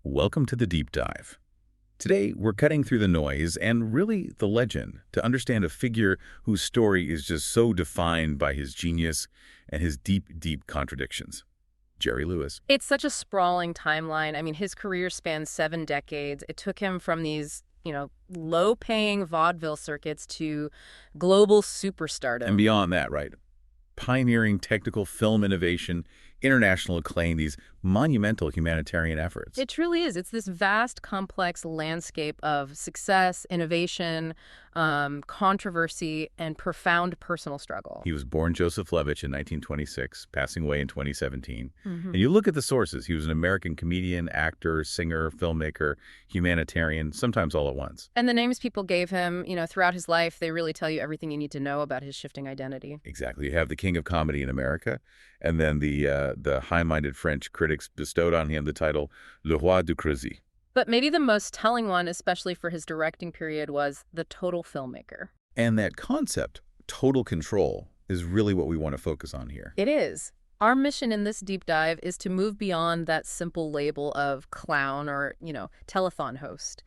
Welcome to the Deep Dive. Today, we're cutting through the noise and really the legend to understand a figure whose story is just so defined by his genius and his deep, deep contradictions. Jerry Lewis. It's such a sprawling timeline. I mean, his career spans 7 decades. It took him from these, low-paying vaudeville circuits to global superstardom. And beyond that, right? Pioneering technical film innovation, international acclaim, these monumental humanitarian efforts. It truly is. It's this vast, complex landscape of success, innovation, controversy, and profound personal struggle. He was born Joseph Levitch in 1926, passing away in 2017. Mm-hmm. And you look at the sources, he was an American comedian, actor, singer, filmmaker, humanitarian, sometimes all at once. And the names people gave him, throughout his life, they really tell you everything you need to know about his shifting identity. Exactly. You have the king of comedy in America, and then the high-minded French critics bestowed on him the title Le Roi du Crédit. But maybe the most telling one, especially for his directing period, was the total filmmaker. And that concept, total control, is really what we want to focus on here. It is. Our mission in this deep dive is to move beyond that simple label of clown or, telethon host.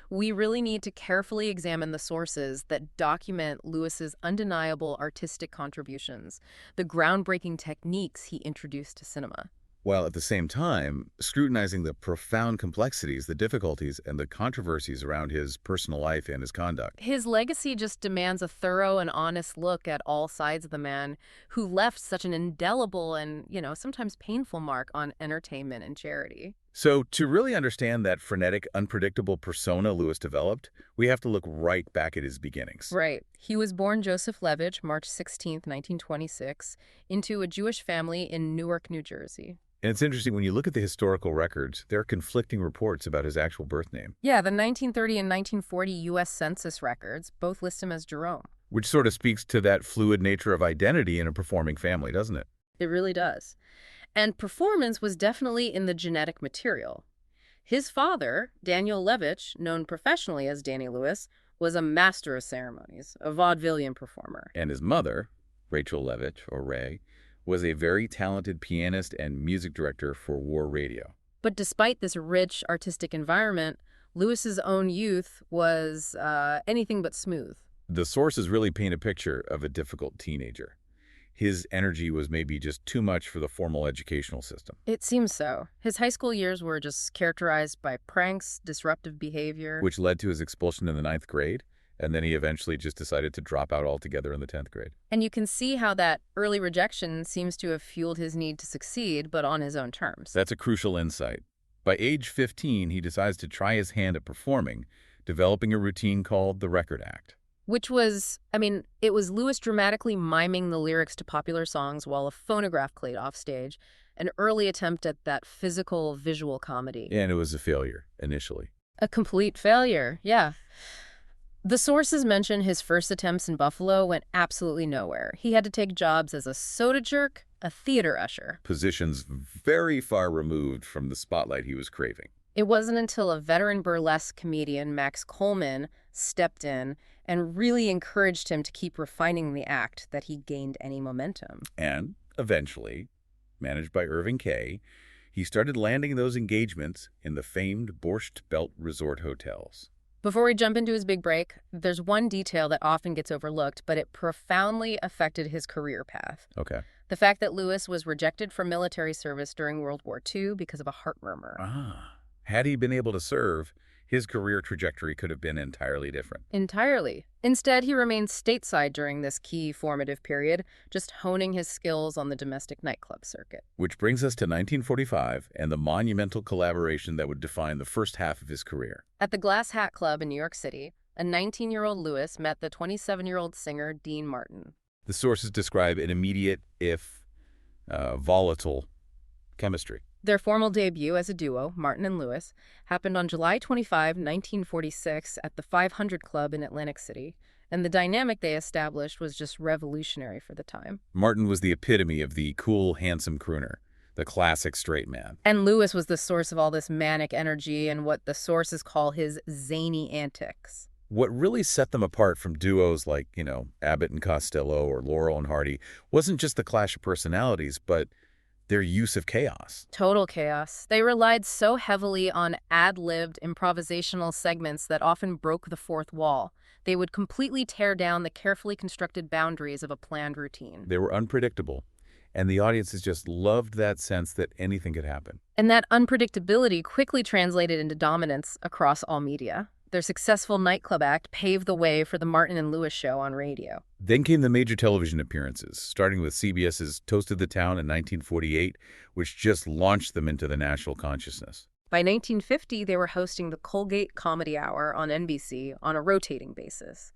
We really need to carefully examine the sources that document Lewis's undeniable artistic contributions, the groundbreaking techniques he introduced to cinema. While at the same time, scrutinizing the profound complexities, the difficulties, and the controversies around his personal life and his conduct. His legacy just demands a thorough and honest look at all sides of the man who left such an indelible and, sometimes painful mark on entertainment and charity. So to really understand that frenetic, unpredictable persona Lewis developed, we have to look right back at his beginnings. Right. He was born Joseph Levitch, March 16th, 1926, into a Jewish family in Newark, New Jersey. And it's interesting, when you look at the historical records, there are conflicting reports about his actual birth name. Yeah, the 1930 and 1940 U.S. Census records both list him as Jerome. Which sort of speaks to that fluid nature of identity in a performing family, doesn't it? It really does. And performance was definitely in the genetic material. His father, Daniel Levitch, known professionally as Danny Lewis, was a master of ceremonies, a vaudevillian performer. And his mother, Rachel Levitch, or Ray, was a very talented pianist and music director for war radio. But despite this rich artistic environment, Lewis's own youth was anything but smooth. The sources really paint a picture of a difficult teenager. His energy was maybe just too much for the formal educational system. It seems so. His high school years were just characterized by pranks, disruptive behavior. Which led to his expulsion in the 9th grade. And then he eventually just decided to drop out altogether in the 10th grade. And you can see how that early rejection seems to have fueled his need to succeed, but on his own terms. That's a crucial insight. By age 15, he decides to try his hand at performing, developing a routine called the record act. Which was, it was Lewis dramatically miming the lyrics to popular songs while a phonograph played offstage, an early attempt at that physical, visual comedy. And it was a failure, initially. A complete failure, yeah. The sources mention his first attempts in Buffalo went absolutely nowhere. He had to take jobs as a soda jerk, a theater usher. Positions very far removed from the spotlight he was craving. It wasn't until a veteran burlesque comedian, Max Coleman, stepped in and really encouraged him to keep refining the act that he gained any momentum. And eventually, managed by Irving Kay, he started landing those engagements in the famed Borscht Belt resort hotels. Before we jump into his big break, there's one detail that often gets overlooked, but it profoundly affected his career path. Okay. The fact that Lewis was rejected from military service during World War II because of a heart murmur. Had he been able to serve, his career trajectory could have been entirely different. Entirely. Instead, he remained stateside during this key formative period, just honing his skills on the domestic nightclub circuit. Which brings us to 1945 and the monumental collaboration that would define the first half of his career. At the Glass Hat Club in New York City, a 19-year-old Lewis met the 27-year-old singer Dean Martin. The sources describe an immediate, if volatile, chemistry. Their formal debut as a duo, Martin and Lewis, happened on July 25, 1946 at the 500 Club in Atlantic City, and the dynamic they established was just revolutionary for the time. Martin was the epitome of the cool, handsome crooner, the classic straight man. And Lewis was the source of all this manic energy and what the sources call his zany antics. What really set them apart from duos like, Abbott and Costello or Laurel and Hardy wasn't just the clash of personalities, but their use of chaos. Total chaos. They relied so heavily on ad-libbed improvisational segments that often broke the fourth wall. They would completely tear down the carefully constructed boundaries of a planned routine. They were unpredictable, and the audiences just loved that sense that anything could happen. And that unpredictability quickly translated into dominance across all media. Their successful nightclub act paved the way for the Martin and Lewis show on radio. Then came the major television appearances, starting with CBS's Toast of the Town in 1948, which just launched them into the national consciousness. By 1950, they were hosting the Colgate Comedy Hour on NBC on a rotating basis.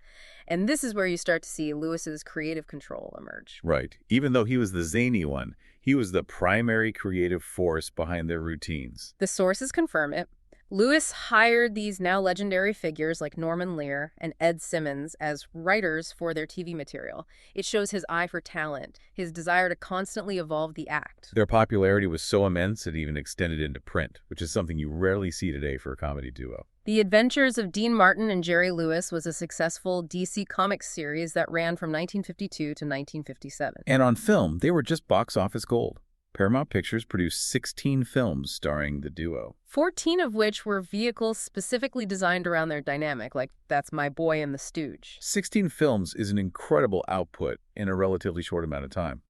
And this is where you start to see Lewis's creative control emerge. Right. Even though he was the zany one, he was the primary creative force behind their routines. The sources confirm it. Lewis hired these now legendary figures like Norman Lear and Ed Simmons as writers for their TV material. It shows his eye for talent, his desire to constantly evolve the act. Their popularity was so immense it even extended into print, which is something you rarely see today for a comedy duo. The Adventures of Dean Martin and Jerry Lewis was a successful DC Comics series that ran from 1952 to 1957. And on film, they were just box office gold. Paramount Pictures produced 16 films starring the duo. 14 of which were vehicles specifically designed around their dynamic, like That's My Boy and the Stooge. 16 films is an incredible output in a relatively short amount of time.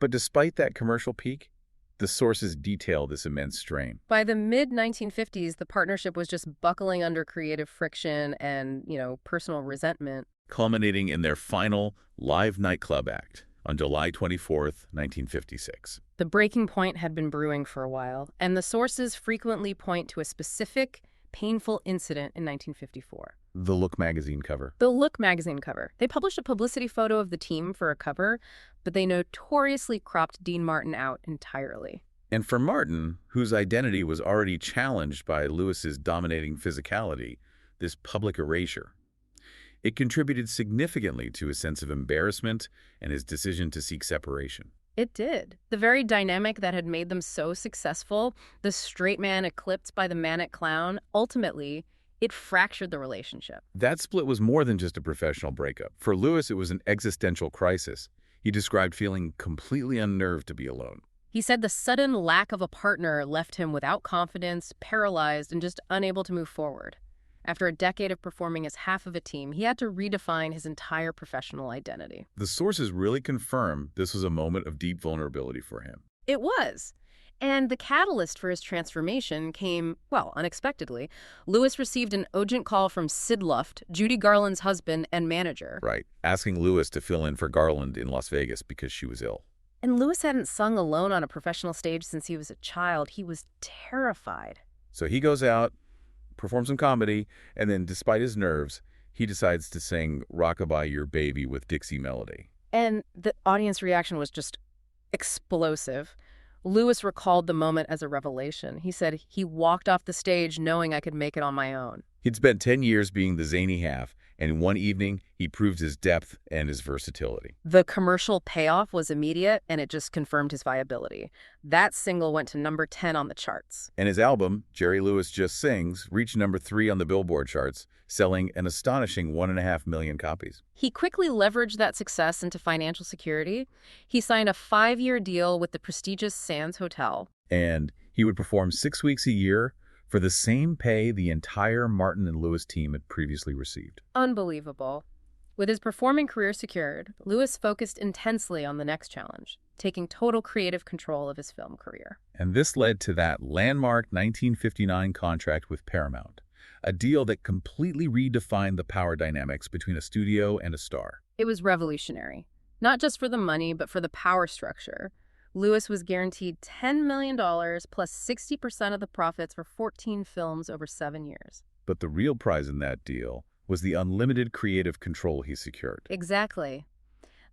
But despite that commercial peak, the sources detail this immense strain. By the mid-1950s, the partnership was just buckling under creative friction and, personal resentment. Culminating in their final live nightclub act on July 24th, 1956. The breaking point had been brewing for a while, and the sources frequently point to a specific, painful incident in 1954. The Look magazine cover. The Look magazine cover. They published a publicity photo of the team for a cover, but they notoriously cropped Dean Martin out entirely. And for Martin, whose identity was already challenged by Lewis's dominating physicality, this public erasure, it contributed significantly to his sense of embarrassment and his decision to seek separation. It did. The very dynamic that had made them so successful, the straight man eclipsed by the manic clown, ultimately, it fractured the relationship. That split was more than just a professional breakup. For Lewis, it was an existential crisis. He described feeling completely unnerved to be alone. He said the sudden lack of a partner left him without confidence, paralyzed, and just unable to move forward. After a decade of performing as half of a team, he had to redefine his entire professional identity. The sources really confirm this was a moment of deep vulnerability for him. It was. And the catalyst for his transformation came, unexpectedly. Lewis received an urgent call from Sid Luft, Judy Garland's husband and manager. Right, asking Lewis to fill in for Garland in Las Vegas because she was ill. And Lewis hadn't sung alone on a professional stage since he was a child. He was terrified. So he goes out, performs some comedy, and then, despite his nerves, he decides to sing Rockabye Your Baby with Dixie Melody. And the audience reaction was just explosive. Lewis recalled the moment as a revelation. He said he walked off the stage knowing I could make it on my own. He'd spent 10 years being the zany half, and one evening he proved his depth and his versatility. The commercial payoff was immediate, and it just confirmed his viability. That single went to number 10 on the charts. And his album, Jerry Lewis Just Sings, reached number 3 on the Billboard charts, selling an astonishing 1.5 million copies. He quickly leveraged that success into financial security. He signed a 5-year deal with the prestigious Sands Hotel. And he would perform 6 weeks a year for the same pay the entire Martin and Lewis team had previously received. Unbelievable. With his performing career secured, Lewis focused intensely on the next challenge, taking total creative control of his film career. And this led to that landmark 1959 contract with Paramount, a deal that completely redefined the power dynamics between a studio and a star. It was revolutionary, not just for the money, but for the power structure. Lewis was guaranteed $10 million plus 60% of the profits for 14 films over 7 years. But the real prize in that deal was the unlimited creative control he secured. Exactly.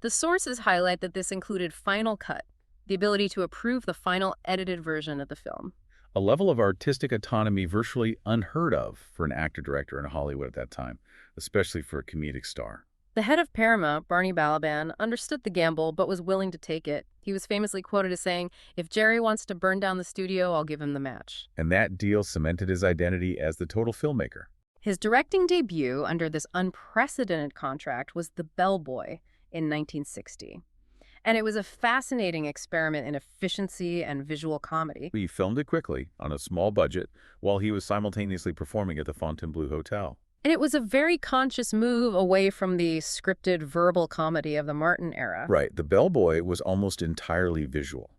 The sources highlight that this included Final Cut, the ability to approve the final edited version of the film. A level of artistic autonomy virtually unheard of for an actor-director in Hollywood at that time, especially for a comedic star. The head of Paramount, Barney Balaban, understood the gamble but was willing to take it. He was famously quoted as saying, "If Jerry wants to burn down the studio, I'll give him the match." And that deal cemented his identity as the total filmmaker. His directing debut under this unprecedented contract was The Bellboy in 1960. And it was a fascinating experiment in efficiency and visual comedy. He filmed it quickly on a small budget while he was simultaneously performing at the Fontainebleau Hotel. And it was a very conscious move away from the scripted verbal comedy of the Martin era. Right, The Bellboy was almost entirely visual.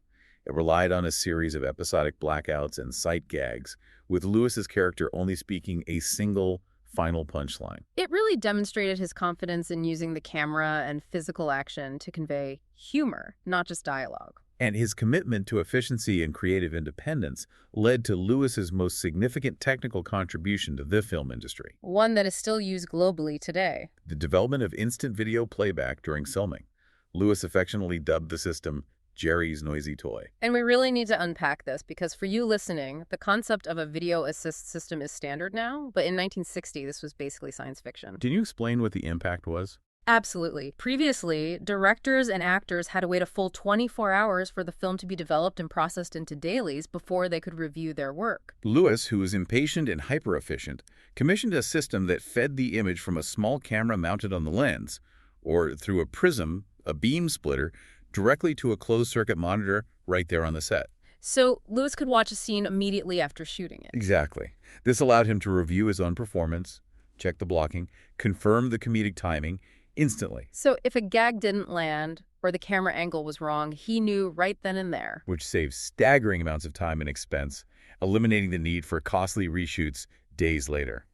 It relied on a series of episodic blackouts and sight gags, with Lewis's character only speaking a single final punchline. It really demonstrated his confidence in using the camera and physical action to convey humor, not just dialogue. And his commitment to efficiency and creative independence led to Lewis's most significant technical contribution to the film industry, One that is still used globally today. the development of instant video playback during filming. Lewis affectionately dubbed the system Jerry's noisy toy. And we really need to unpack this because for you listening, the concept of a video assist system is standard now, but in 1960, this was basically science fiction. Can you explain what the impact was? Absolutely. Previously, directors and actors had to wait a full 24 hours for the film to be developed and processed into dailies before they could review their work. Lewis, who was impatient and hyper-efficient, commissioned a system that fed the image from a small camera mounted on the lens, or through a prism, a beam splitter, directly to a closed-circuit monitor right there on the set. So Lewis could watch a scene immediately after shooting it. Exactly. This allowed him to review his own performance, check the blocking, confirm the comedic timing instantly, So if a gag didn't land or the camera angle was wrong, he knew right then and there. which saves staggering amounts of time and expense, eliminating the need for costly reshoots days later.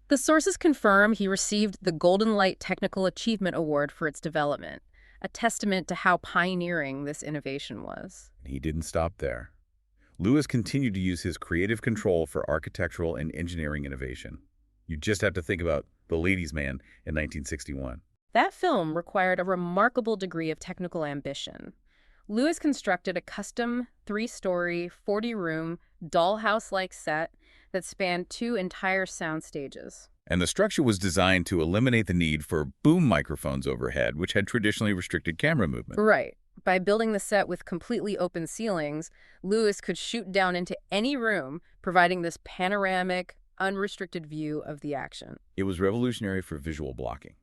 The sources confirm he received the Golden Light Technical Achievement Award for its development, a testament to how pioneering this innovation was. And he didn't stop there. Lewis continued to use his creative control for architectural and engineering innovation. You just have to think about The Ladies' Man in 1961. That film required a remarkable degree of technical ambition. Lewis constructed a custom 3-story, 40-room, dollhouse-like set that spanned 2 entire sound stages. And the structure was designed to eliminate the need for boom microphones overhead, which had traditionally restricted camera movement. Right. By building the set with completely open ceilings, Lewis could shoot down into any room, providing this panoramic, unrestricted view of the action. It was revolutionary for visual blocking.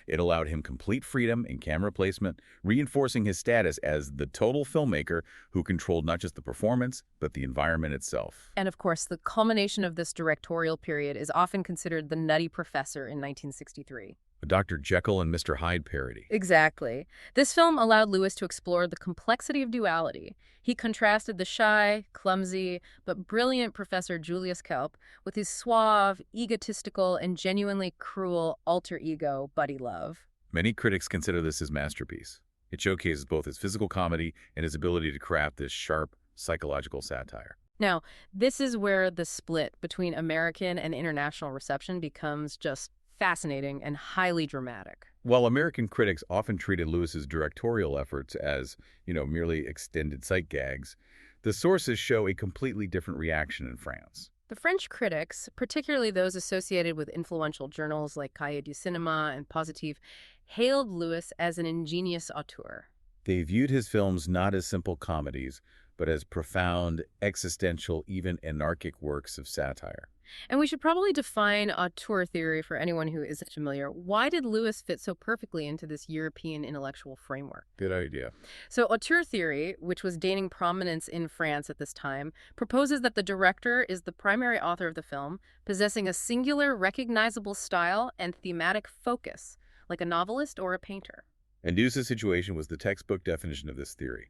It allowed him complete freedom in camera placement, reinforcing his status as the total filmmaker who controlled not just the performance, but the environment itself. And of course, the culmination of this directorial period is often considered The Nutty Professor in 1963. A Dr. Jekyll and Mr. Hyde parody. Exactly. This film allowed Lewis to explore the complexity of duality. He contrasted the shy, clumsy, but brilliant Professor Julius Kelp with his suave, egotistical, and genuinely cruel alter ego, Buddy Love. Many critics consider this his masterpiece. It showcases both his physical comedy and his ability to craft this sharp, psychological satire. Now, this is where the split between American and international reception becomes just fascinating and highly dramatic. While American critics often treated Lewis's directorial efforts as, merely extended sight gags, the sources show a completely different reaction in France. The French critics, particularly those associated with influential journals like Cahiers du Cinéma and Positif, hailed Lewis as an ingenious auteur. They viewed his films not as simple comedies, but as profound, existential, even anarchic works of satire. And we should probably define auteur theory for anyone who isn't familiar. Why did Lewis fit so perfectly into this European intellectual framework? Good idea. So auteur theory, which was gaining prominence in France at this time, proposes that the director is the primary author of the film, possessing a singular, recognizable style and thematic focus, like a novelist or a painter. And Deuce's situation was the textbook definition of this theory.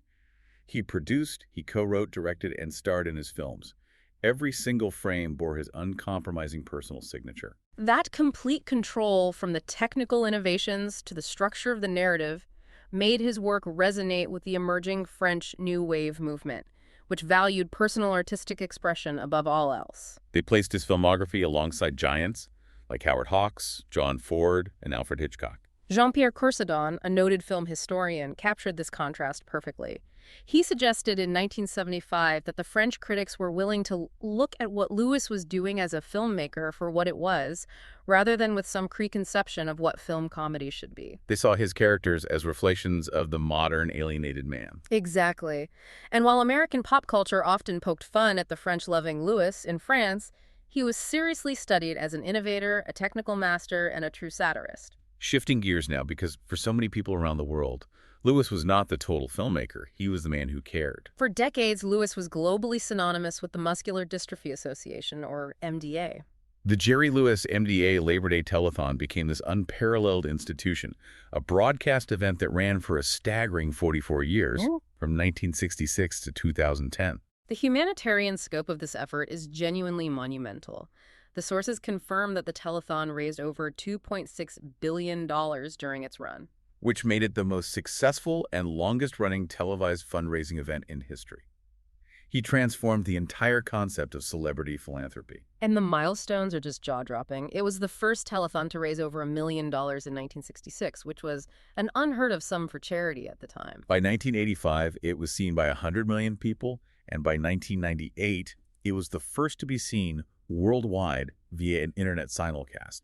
He produced, he co-wrote, directed, and starred in his films. Every single frame bore his uncompromising personal signature. That complete control, from the technical innovations to the structure of the narrative, made his work resonate with the emerging French New Wave movement, which valued personal artistic expression above all else. They placed his filmography alongside giants like Howard Hawks, John Ford, and Alfred Hitchcock. Jean-Pierre Coursadon, a noted film historian, captured this contrast perfectly. He suggested in 1975 that the French critics were willing to look at what Lewis was doing as a filmmaker for what it was, rather than with some preconception of what film comedy should be. They saw his characters as reflections of the modern alienated man. Exactly. And while American pop culture often poked fun at the French-loving Lewis, in France, he was seriously studied as an innovator, a technical master, and a true satirist. Shifting gears now, because for so many people around the world, Lewis was not the total filmmaker. He was the man who cared. For decades, Lewis was globally synonymous with the Muscular Dystrophy Association, or MDA. The Jerry Lewis MDA Labor Day Telethon became this unparalleled institution, a broadcast event that ran for a staggering 44 years, from 1966 to 2010. The humanitarian scope of this effort is genuinely monumental. The sources confirm that the telethon raised over $2.6 billion during its run. Which made it the most successful and longest-running televised fundraising event in history. He transformed the entire concept of celebrity philanthropy. And the milestones are just jaw-dropping. It was the first telethon to raise over $1 million in 1966, which was an unheard-of sum for charity at the time. By 1985, it was seen by 100 million people, and by 1998, it was the first to be seen worldwide via an internet simulcast.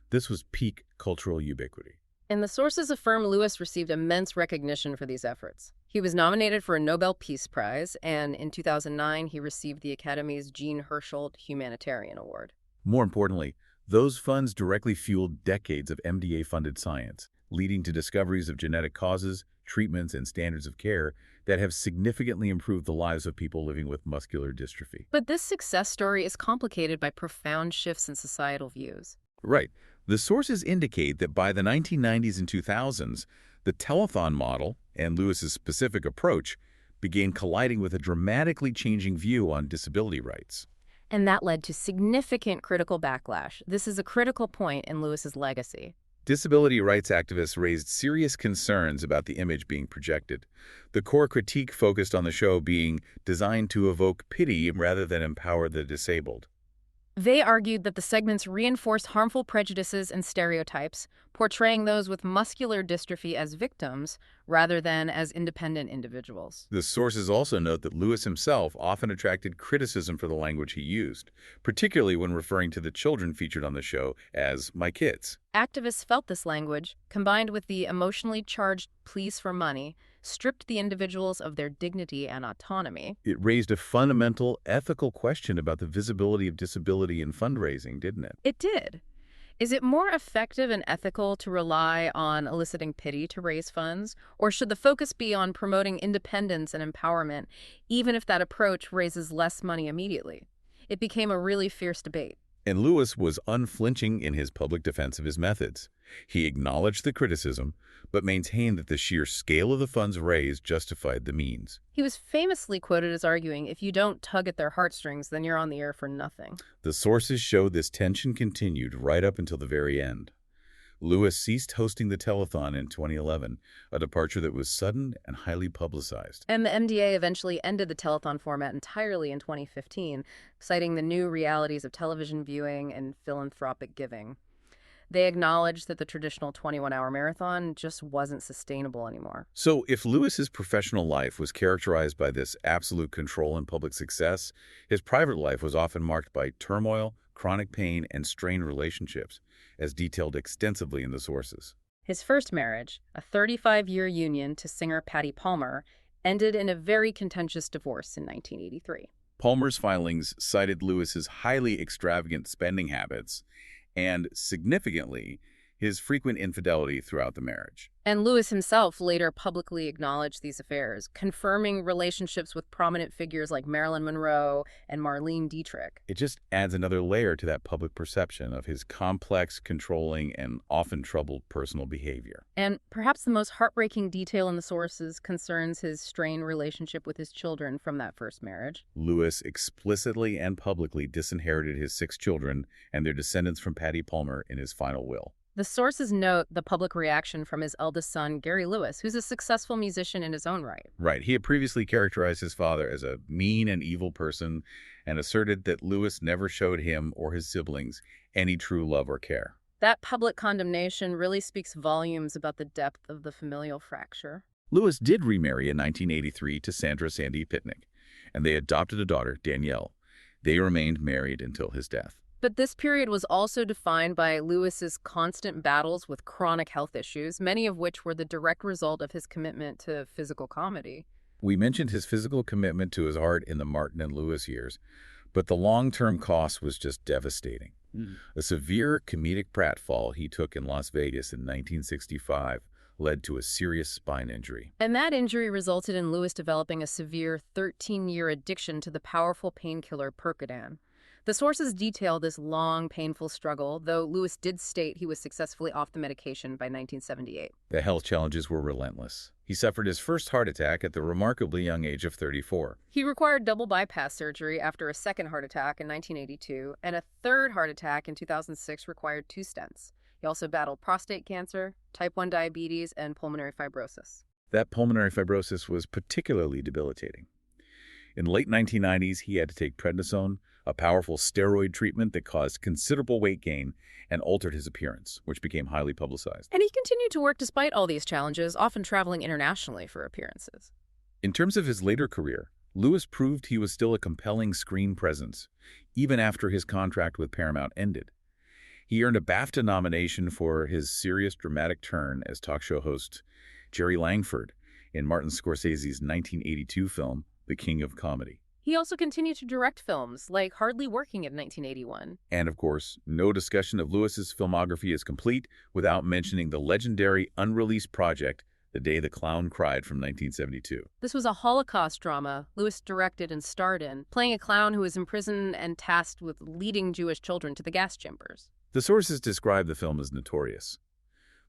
This was peak cultural ubiquity. And the sources affirm Lewis received immense recognition for these efforts. He was nominated for a Nobel Peace Prize, and in 2009, he received the Academy's Jean Hersholt Humanitarian Award. More importantly, those funds directly fueled decades of MDA-funded science, leading to discoveries of genetic causes, treatments, and standards of care that have significantly improved the lives of people living with muscular dystrophy. But this success story is complicated by profound shifts in societal views. Right. The sources indicate that by the 1990s and 2000s, the telethon model and Lewis's specific approach began colliding with a dramatically changing view on disability rights. And that led to significant critical backlash. This is a critical point in Lewis's legacy. Disability rights activists raised serious concerns about the image being projected. The core critique focused on the show being designed to evoke pity rather than empower the disabled. They argued that the segments reinforced harmful prejudices and stereotypes, portraying those with muscular dystrophy as victims rather than as independent individuals. The sources also note that Lewis himself often attracted criticism for the language he used, particularly when referring to the children featured on the show as "my kids." Activists felt this language, combined with the emotionally charged pleas for money, stripped the individuals of their dignity and autonomy. It raised a fundamental ethical question about the visibility of disability in fundraising, didn't it? It did. Is it more effective and ethical to rely on eliciting pity to raise funds, or should the focus be on promoting independence and empowerment, even if that approach raises less money immediately? It became a really fierce debate. And Lewis was unflinching in his public defense of his methods. He acknowledged the criticism, but maintained that the sheer scale of the funds raised justified the means. He was famously quoted as arguing, if you don't tug at their heartstrings, then you're on the air for nothing. The sources show this tension continued right up until the very end. Lewis ceased hosting the telethon in 2011, a departure that was sudden and highly publicized. And the MDA eventually ended the telethon format entirely in 2015, citing the new realities of television viewing and philanthropic giving. They acknowledged that the traditional 21-hour marathon just wasn't sustainable anymore. So if Lewis's professional life was characterized by this absolute control and public success, his private life was often marked by turmoil, chronic pain, and strained relationships, as detailed extensively in the sources. His first marriage, a 35-year union to singer Patty Palmer, ended in a very contentious divorce in 1983. Palmer's filings cited Lewis's highly extravagant spending habits and, significantly, his frequent infidelity throughout the marriage. And Lewis himself later publicly acknowledged these affairs, confirming relationships with prominent figures like Marilyn Monroe and Marlene Dietrich. It just adds another layer to that public perception of his complex, controlling, and often troubled personal behavior. And perhaps the most heartbreaking detail in the sources concerns his strained relationship with his children from that first marriage. Lewis explicitly and publicly disinherited his 6 children and their descendants from Patty Palmer in his final will. The sources note the public reaction from his eldest son, Gary Lewis, who's a successful musician in his own right. Right. He had previously characterized his father as a mean and evil person and asserted that Lewis never showed him or his siblings any true love or care. That public condemnation really speaks volumes about the depth of the familial fracture. Lewis did remarry in 1983 to Sandra Sandy Pitnick, and they adopted a daughter, Danielle. They remained married until his death. But this period was also defined by Lewis's constant battles with chronic health issues, many of which were the direct result of his commitment to physical comedy. We mentioned his physical commitment to his art in the Martin and Lewis years, but the long-term cost was just devastating. A severe comedic pratfall he took in Las Vegas in 1965 led to a serious spine injury. And that injury resulted in Lewis developing a severe 13-year addiction to the powerful painkiller Percodan. The sources detail this long, painful struggle, though Lewis did state he was successfully off the medication by 1978. The health challenges were relentless. He suffered his first heart attack at the remarkably young age of 34. He required double bypass surgery after a second heart attack in 1982, and a third heart attack in 2006 required 2 stents. He also battled prostate cancer, type 1 diabetes, and pulmonary fibrosis. That pulmonary fibrosis was particularly debilitating. In the late 1990s, he had to take prednisone, a powerful steroid treatment that caused considerable weight gain and altered his appearance, which became highly publicized. And he continued to work despite all these challenges, often traveling internationally for appearances. In terms of his later career, Lewis proved he was still a compelling screen presence, even after his contract with Paramount ended. He earned a BAFTA nomination for his serious dramatic turn as talk show host Jerry Langford in Martin Scorsese's 1982 film, The King of Comedy. He also continued to direct films, like Hardly Working in 1981. And of course, no discussion of Lewis's filmography is complete without mentioning the legendary unreleased project, The Day the Clown Cried from 1972. This was a Holocaust drama Lewis directed and starred in, playing a clown who was imprisoned and tasked with leading Jewish children to the gas chambers. The sources describe the film as notorious.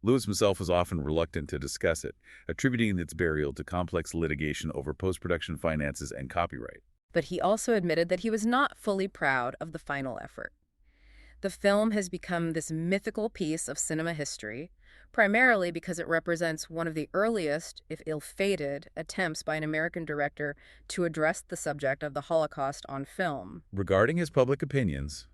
Lewis himself was often reluctant to discuss it, attributing its burial to complex litigation over post-production finances and copyright. But he also admitted that he was not fully proud of the final effort. The film has become this mythical piece of cinema history, primarily because it represents one of the earliest, if ill-fated, attempts by an American director to address the subject of the Holocaust on film. Regarding his public opinions,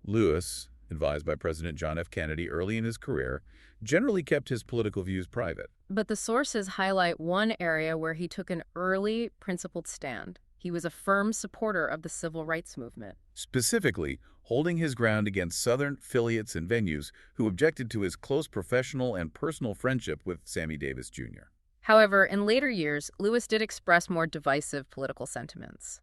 Lewis, advised by President John F. Kennedy early in his career, generally kept his political views private. But the sources highlight one area where he took an early, principled stand. He was a firm supporter of the civil rights movement. Specifically, holding his ground against Southern affiliates and venues who objected to his close professional and personal friendship with Sammy Davis Jr. However, in later years, Lewis did express more divisive political sentiments.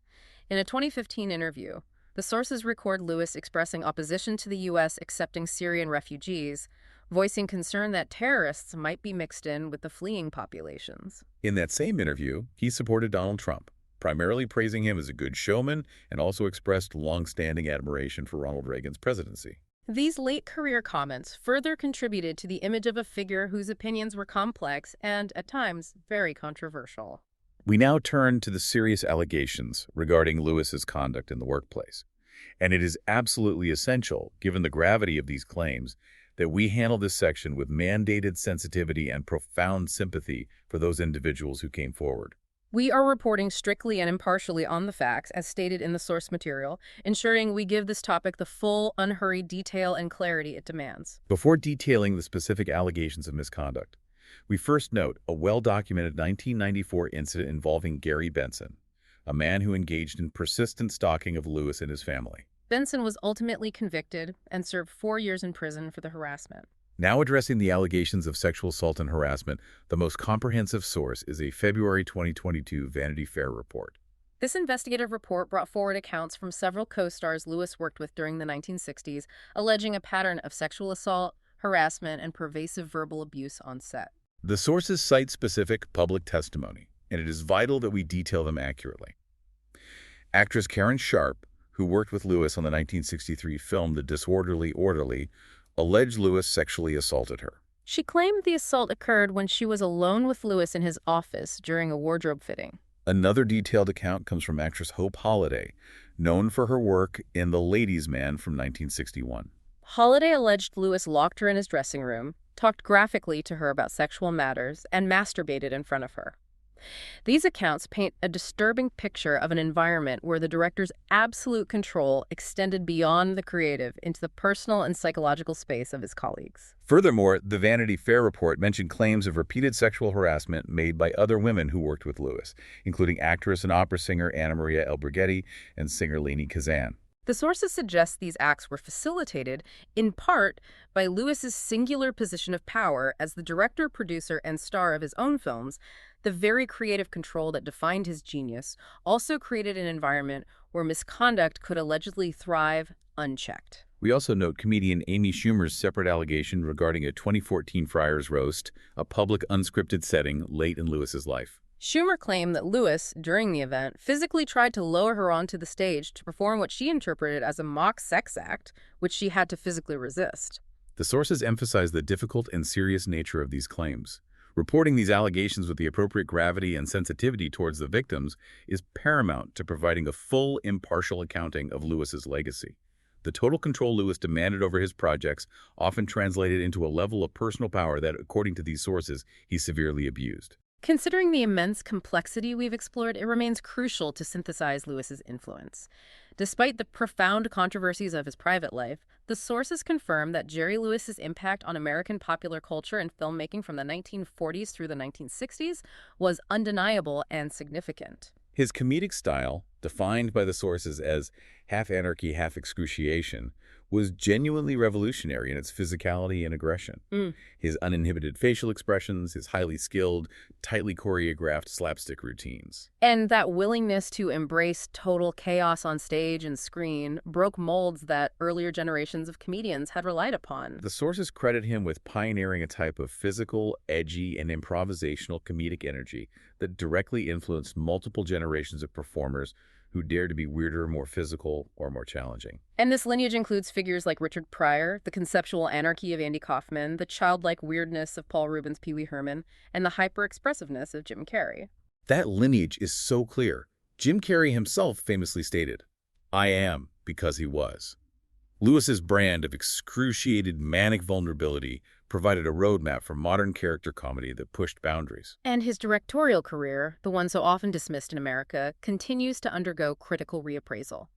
In a 2015 interview, the sources record Lewis expressing opposition to the U.S. accepting Syrian refugees, voicing concern that terrorists might be mixed in with the fleeing populations. In that same interview, he supported Donald Trump, primarily praising him as a good showman, and also expressed long-standing admiration for Ronald Reagan's presidency. These late career comments further contributed to the image of a figure whose opinions were complex and, at times, very controversial. We now turn to the serious allegations regarding Lewis's conduct in the workplace. And it is absolutely essential, given the gravity of these claims, that we handle this section with mandated sensitivity and profound sympathy for those individuals who came forward. We are reporting strictly and impartially on the facts, as stated in the source material, ensuring we give this topic the full, unhurried detail and clarity it demands. Before detailing the specific allegations of misconduct, we first note a well-documented 1994 incident involving Gary Benson, a man who engaged in persistent stalking of Lewis and his family. Benson was ultimately convicted and served 4 years in prison for the harassment. Now addressing the allegations of sexual assault and harassment, the most comprehensive source is a February 2022 Vanity Fair report. This investigative report brought forward accounts from several co-stars Lewis worked with during the 1960s, alleging a pattern of sexual assault, harassment, and pervasive verbal abuse on set. The sources cite specific public testimony, and it is vital that we detail them accurately. Actress Karen Sharp, who worked with Lewis on the 1963 film The Disorderly Orderly, alleged Lewis sexually assaulted her. She claimed the assault occurred when she was alone with Lewis in his office during a wardrobe fitting. Another detailed account comes from actress Hope Holliday, known for her work in The Ladies' Man from 1961. Holliday alleged Lewis locked her in his dressing room, talked graphically to her about sexual matters, and masturbated in front of her. These accounts paint a disturbing picture of an environment where the director's absolute control extended beyond the creative into the personal and psychological space of his colleagues. Furthermore, the Vanity Fair report mentioned claims of repeated sexual harassment made by other women who worked with Lewis, including actress and opera singer Anna Maria Elbrighetti and singer Leni Kazan. The sources suggest these acts were facilitated, in part, by Lewis's singular position of power as the director, producer, and star of his own films. The very creative control that defined his genius also created an environment where misconduct could allegedly thrive unchecked. We also note comedian Amy Schumer's separate allegation regarding a 2014 Friars roast, a public unscripted setting late in Lewis's life. Schumer claimed that Lewis, during the event, physically tried to lower her onto the stage to perform what she interpreted as a mock sex act, which she had to physically resist. The sources emphasize the difficult and serious nature of these claims. Reporting these allegations with the appropriate gravity and sensitivity towards the victims is paramount to providing a full, impartial accounting of Lewis's legacy. The total control Lewis demanded over his projects often translated into a level of personal power that, according to these sources, he severely abused. Considering the immense complexity we've explored, it remains crucial to synthesize Lewis's influence. Despite the profound controversies of his private life, the sources confirm that Jerry Lewis's impact on American popular culture and filmmaking from the 1940s through the 1960s was undeniable and significant. His comedic style, defined by the sources as half anarchy, half excruciation, was genuinely revolutionary in its physicality and aggression. His uninhibited facial expressions, his highly skilled, tightly choreographed slapstick routines. And that willingness to embrace total chaos on stage and screen broke molds that earlier generations of comedians had relied upon. The sources credit him with pioneering a type of physical, edgy, and improvisational comedic energy that directly influenced multiple generations of performers who dared to be weirder, more physical, or more challenging. And this lineage includes figures like Richard Pryor, the conceptual anarchy of Andy Kaufman, the childlike weirdness of Paul Rubens' Pee Wee Herman, and the hyper-expressiveness of Jim Carrey. That lineage is so clear. Jim Carrey himself famously stated, "I am because he was." Lewis's brand of excruciating manic vulnerability provided a roadmap for modern character comedy that pushed boundaries. And his directorial career, the one so often dismissed in America, continues to undergo critical reappraisal.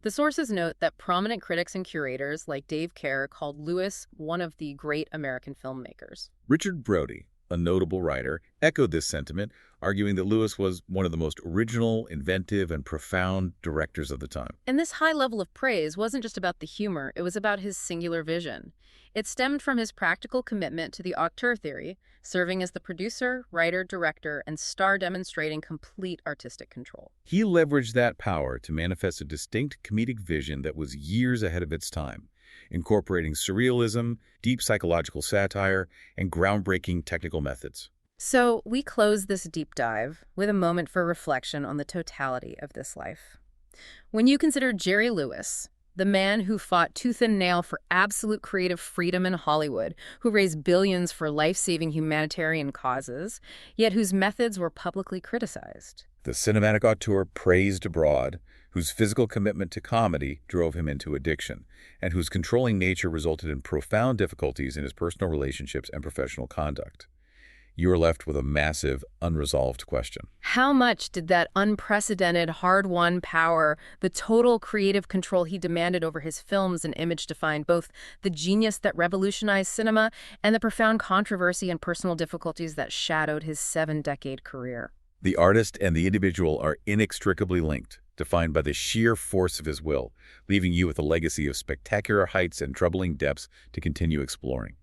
The sources note that prominent critics and curators like Dave Kerr called Lewis one of the great American filmmakers. Richard Brody, a notable writer, echoed this sentiment, arguing that Lewis was one of the most original, inventive, and profound directors of the time. And this high level of praise wasn't just about the humor, it was about his singular vision. It stemmed from his practical commitment to the auteur theory, serving as the producer, writer, director, and star demonstrating complete artistic control. He leveraged that power to manifest a distinct comedic vision that was years ahead of its time, incorporating surrealism, deep psychological satire, and groundbreaking technical methods. So we close this deep dive with a moment for reflection on the totality of this life. When you consider Jerry Lewis, the man who fought tooth and nail for absolute creative freedom in Hollywood, who raised billions for life-saving humanitarian causes, yet whose methods were publicly criticized. The cinematic auteur praised abroad, whose physical commitment to comedy drove him into addiction, and whose controlling nature resulted in profound difficulties in his personal relationships and professional conduct. You are left with a massive, unresolved question. How much did that unprecedented, hard-won power, the total creative control he demanded over his films and image define both the genius that revolutionized cinema and the profound controversy and personal difficulties that shadowed his 7-decade career? The artist and the individual are inextricably linked, defined by the sheer force of his will, leaving you with a legacy of spectacular heights and troubling depths to continue exploring.